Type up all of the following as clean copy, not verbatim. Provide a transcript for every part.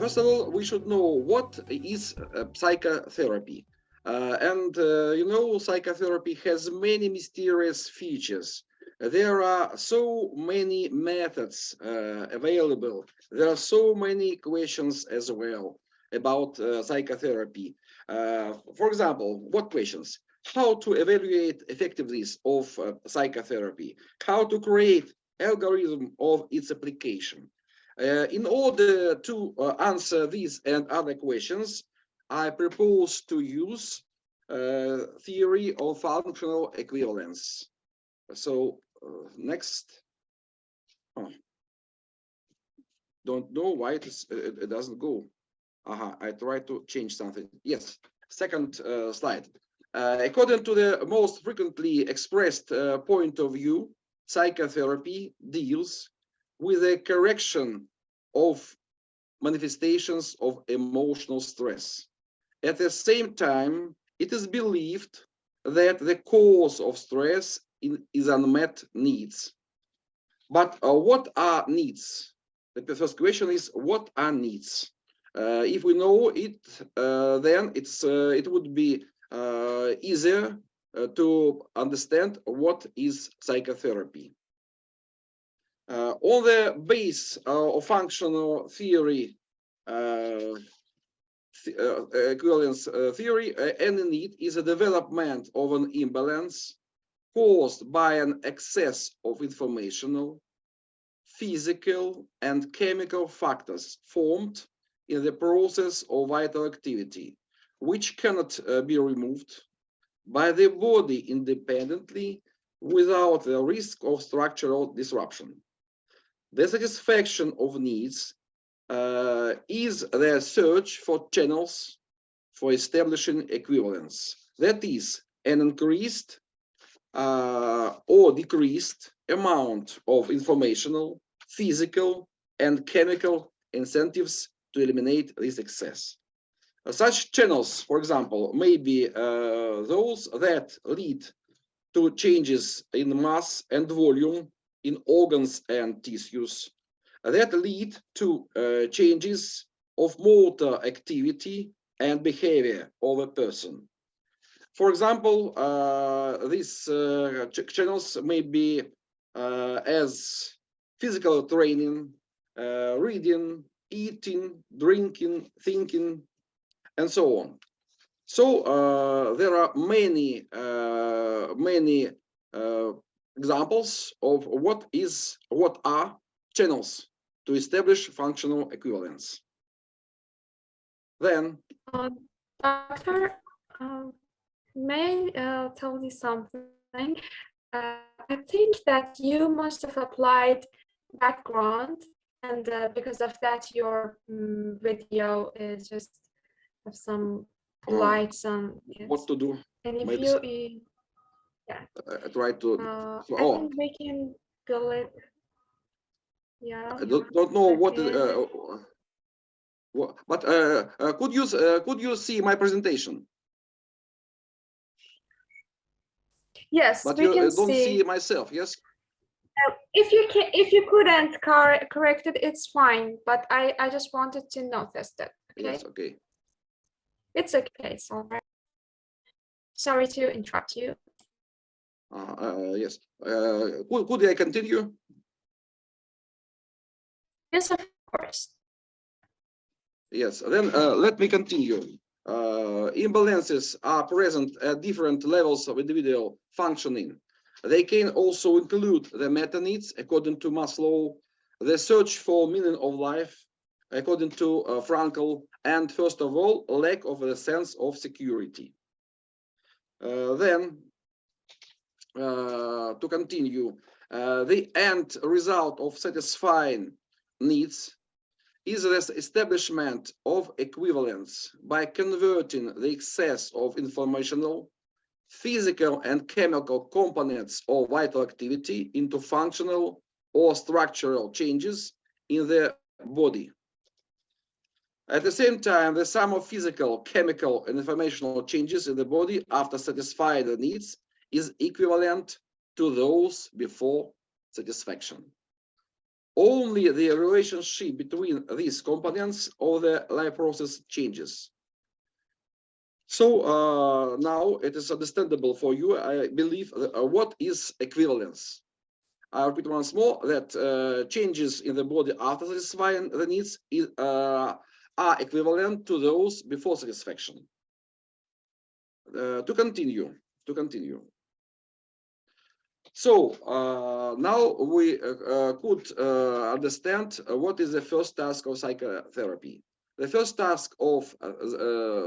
First of all, we should know what is psychotherapy. Psychotherapy has many mysterious features. There are so many methods available. There are so many questions as well about psychotherapy. For example, what questions? How to evaluate effectiveness of psychotherapy? How to create algorithm of its application? In order to answer these and other questions, I propose to use theory of functional equivalence. So next, don't know why it doesn't go. I try to change something. Yes, second slide. According to the most frequently expressed point of view, psychotherapy deals with a correction of manifestations of emotional stress. At the same time, it is believed that the cause of stress is unmet needs. But what are needs? The first question is, what are needs? If we know it, then it would be easier to understand what is psychotherapy. On the base of functional theory, equivalence theory, any need is a development of an imbalance caused by an excess of informational, physical, and chemical factors formed in the process of vital activity, which cannot be removed by the body independently without the risk of structural disruption. The satisfaction of needs is the search for channels for establishing equivalence. That is, an increased or decreased amount of informational, physical, and chemical incentives to eliminate this excess. Such channels, for example, may be those that lead to changes in mass and volume in organs and tissues, that lead to changes of motor activity and behavior of a person. For example, these channels may be as physical training, reading, eating, drinking, thinking, and so on. So there are many examples of what are channels to establish functional equivalence. Then, Doctor, may I tell you something? I think that you must have applied background, and because of that, your video is just have some lights on. Yes. What to do? And if Maybe you, yeah, I try to. I think we can go it. Yeah. I don't know what. But could you see my presentation? Yes, but we you can don't see myself. Yes. If you couldn't correct it, it's fine. But I just wanted to notice that. Okay? Yes. Okay. It's okay. It's all right. Sorry to interrupt you. Yes. Could I continue? Yes, of course. Yes. Then let me continue. Imbalances are present at different levels of individual functioning. They can also include the meta needs, according to Maslow, the search for meaning of life, according to Frankl, and first of all, lack of a sense of security. Then, to continue, the end result of satisfying needs is the establishment of equivalence by converting the excess of informational, physical, and chemical components of vital activity into functional or structural changes in the body. At the same time, the sum of physical, chemical, and informational changes in the body after satisfying the needs is equivalent to those before satisfaction. only the relationship between these components of the life process changes. So now it is understandable for you, I believe, what is equivalence. I repeat once more that changes in the body after satisfying the needs are equivalent to those before satisfaction. To continue. So now we could understand what is the first task of psychotherapy. The first task of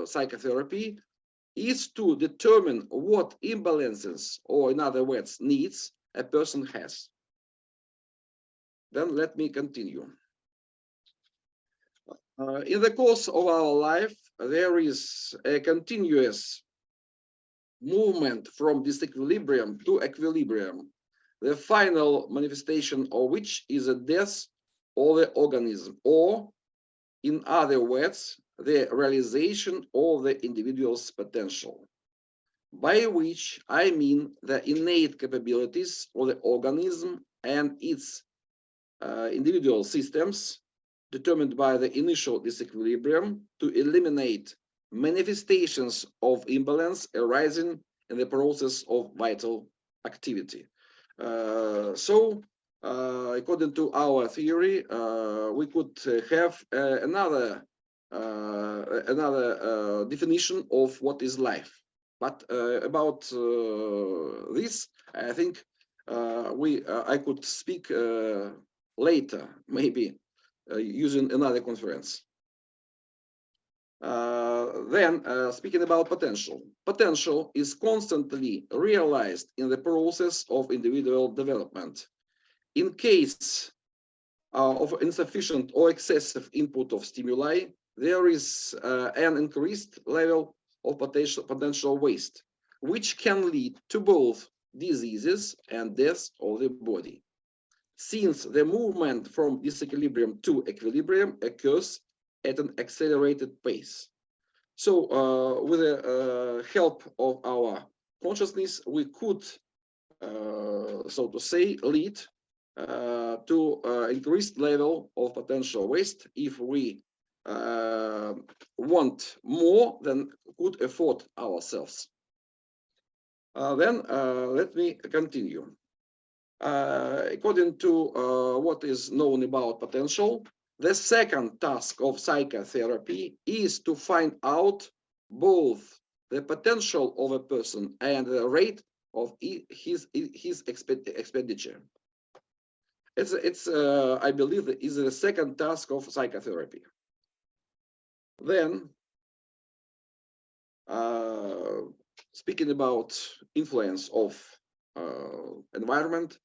psychotherapy is to determine what imbalances, or in other words, needs a person has. Then let me continue. In the course of our life, there is a continuous movement from disequilibrium to equilibrium, the final manifestation of which is a death of the organism, or in other words, the realization of the individual's potential, by which I mean the innate capabilities of the organism and its individual systems, determined by the initial disequilibrium, to eliminate manifestations of imbalance arising in the process of vital activity. According to our theory, we could have another definition of what is life. But about this, I think I could speak later, maybe using another conference. Speaking about potential. Potential is constantly realized in the process of individual development. In case of insufficient or excessive input of stimuli, there is an increased level of potential waste, which can lead to both diseases and death of the body, since the movement from disequilibrium to equilibrium occurs at an accelerated pace. So with the help of our consciousness, we could, so to say, lead to increased level of potential waste if we want more than could afford ourselves. Then let me continue. According to what is known about potential, the second task of psychotherapy is to find out both the potential of a person and the rate of his expenditure. I believe, is the second task of psychotherapy. Then, speaking about influence of environment,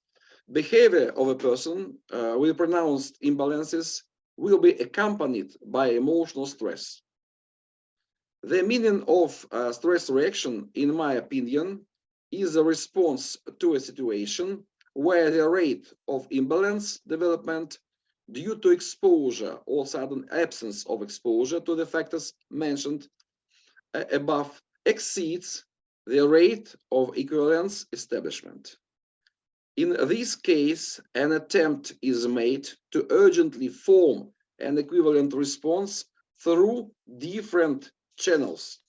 behavior of a person with pronounced imbalances will be accompanied by emotional stress. The meaning of stress reaction, in my opinion, is a response to a situation where the rate of imbalance development due to exposure or sudden absence of exposure to the factors mentioned above exceeds the rate of equivalence establishment. In this case, an attempt is made to urgently form an equivalent response through different channels.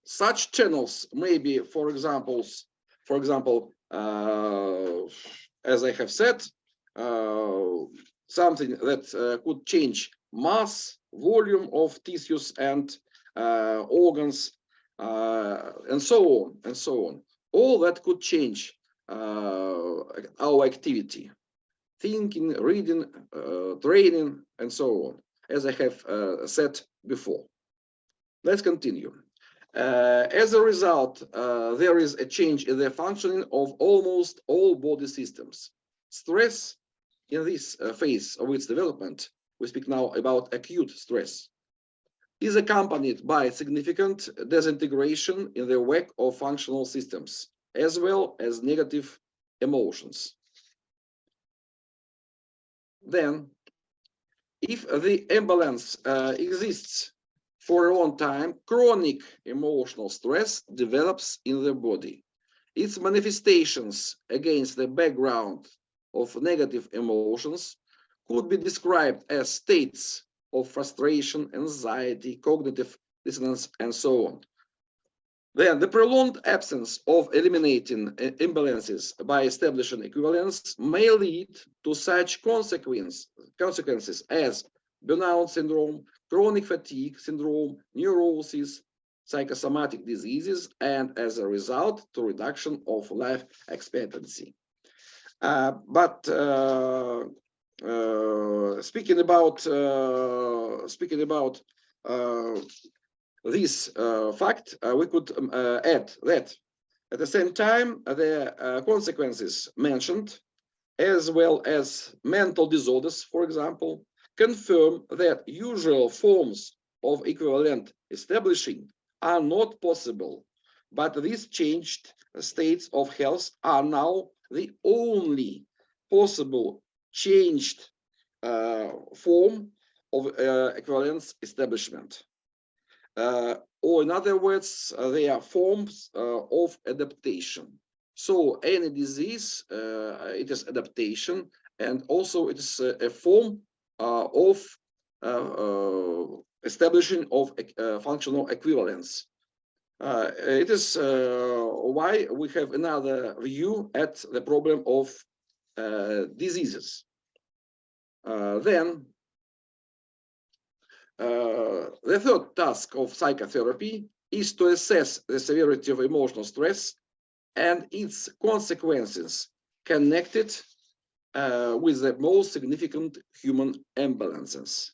Such channels may be, for example, as I have said, something that could change mass, volume of tissues and organs, and so on. All that could change our activity, thinking, reading, training, and so on, as I have said before. Let's continue. As a result, there is a change in the functioning of almost all body systems. Stress in this phase of its development, we speak now about acute stress, is accompanied by significant disintegration in the web of functional systems, as well as negative emotions. Then, if the imbalance exists for a long time, chronic emotional stress develops in the body. its manifestations against the background of negative emotions could be described as states of frustration, anxiety, cognitive dissonance, and so on. Then the prolonged absence of eliminating imbalances by establishing equivalence may lead to such consequences as burnout syndrome, chronic fatigue syndrome, neurosis, psychosomatic diseases, and as a result to reduction of life expectancy. Speaking about this fact, we could add that at the same time, the consequences mentioned, as well as mental disorders, for example, confirm that usual forms of equivalent establishing are not possible, but these changed states of health are now the only possible changed form of equivalence establishment. Or in other words, they are forms of adaptation. So any disease, it is adaptation, and also it is a form of establishing of functional equivalence. It is why we have another view at the problem of diseases. Then the third task of psychotherapy is to assess the severity of emotional stress and its consequences connected with the most significant human imbalances.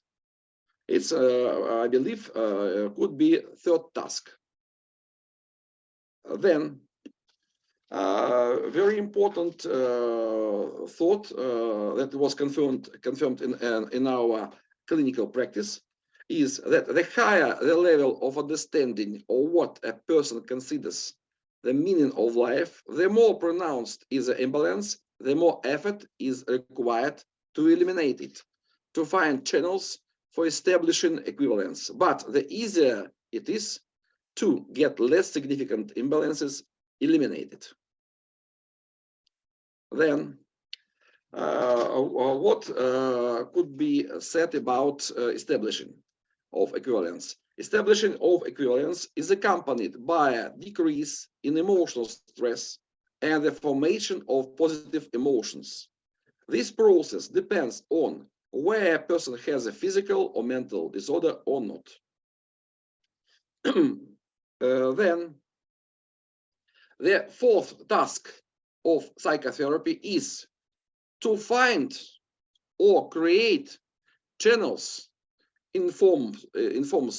It's, I believe, could be third task. Then, very important thought that was confirmed in our clinical practice is that the higher the level of understanding of what a person considers the meaning of life, the more pronounced is the imbalance, the more effort is required to eliminate it, to find channels for establishing equivalence. But the easier it is to get less significant imbalances eliminated. Then, what could be said about establishing of equivalence? Establishing of equivalence is accompanied by a decrease in emotional stress and the formation of positive emotions. This process depends on whether a person has a physical or mental disorder or not. Then, the fourth task of psychotherapy is to find or create channels in forms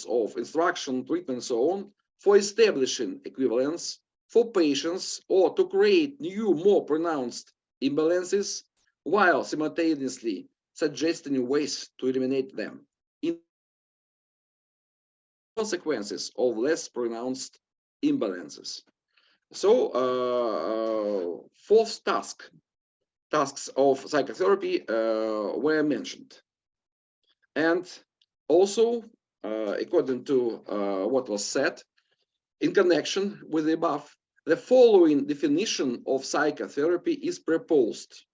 of instruction, treatment, and so on, for establishing equivalence for patients, or to create new, more pronounced imbalances, while simultaneously suggesting ways to eliminate them in consequences of less pronounced imbalances. So, fourth tasks of psychotherapy were mentioned. And also, according to what was said, in connection with the above, the following definition of psychotherapy is proposed.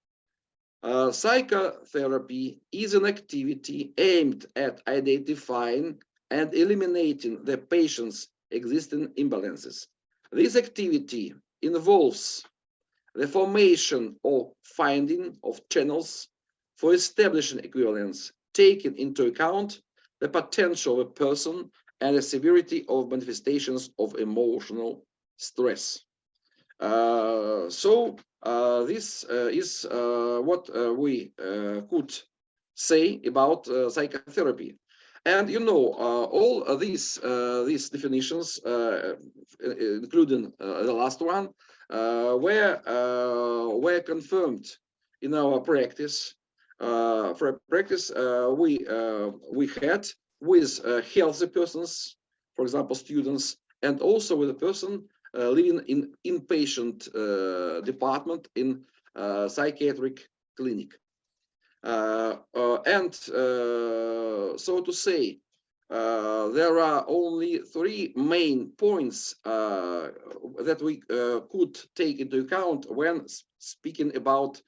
Psychotherapy is an activity aimed at identifying and eliminating the patient's existing imbalances. This activity involves the formation or finding of channels for establishing equivalence, taking into account the potential of a person and the severity of manifestations of emotional stress. This is what we could say about psychotherapy. And you know, all these definitions, including the last one, were confirmed in our practice. For practice, we had with healthy persons, for example, students, and also with a person living in inpatient department in psychiatric clinic. So to say, there are only three main points that we could take into account when speaking about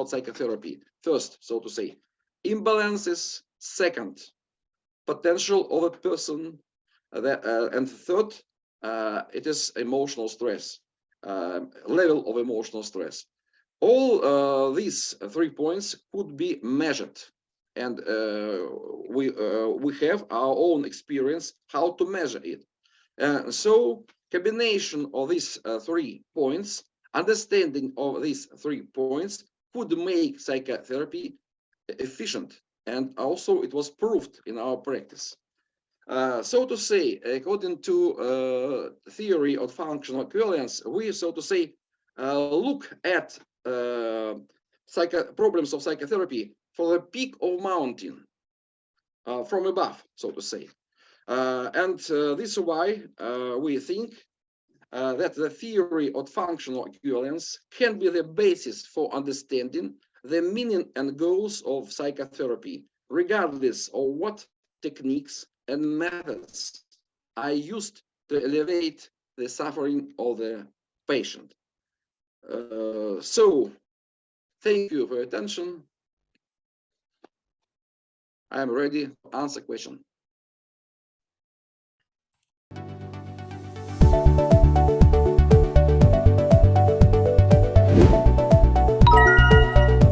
psychotherapy. First, so to say, imbalances. Second, potential of a person. And third, it is emotional stress, level of emotional stress. All these 3 points could be measured, and we have our own experience how to measure it. So combination of these 3 points, understanding of these 3 points could make psychotherapy efficient, and also it was proved in our practice. So to say, according to theory of functional equivalence, we, so to say, look at problems of psychotherapy for the peak of mountain from above, so to say. And this is why we think that the theory of functional equivalence can be the basis for understanding the meaning and goals of psychotherapy, regardless of what techniques and methods are used to alleviate the suffering of the patient. So, thank you for your attention. I am ready to answer questions.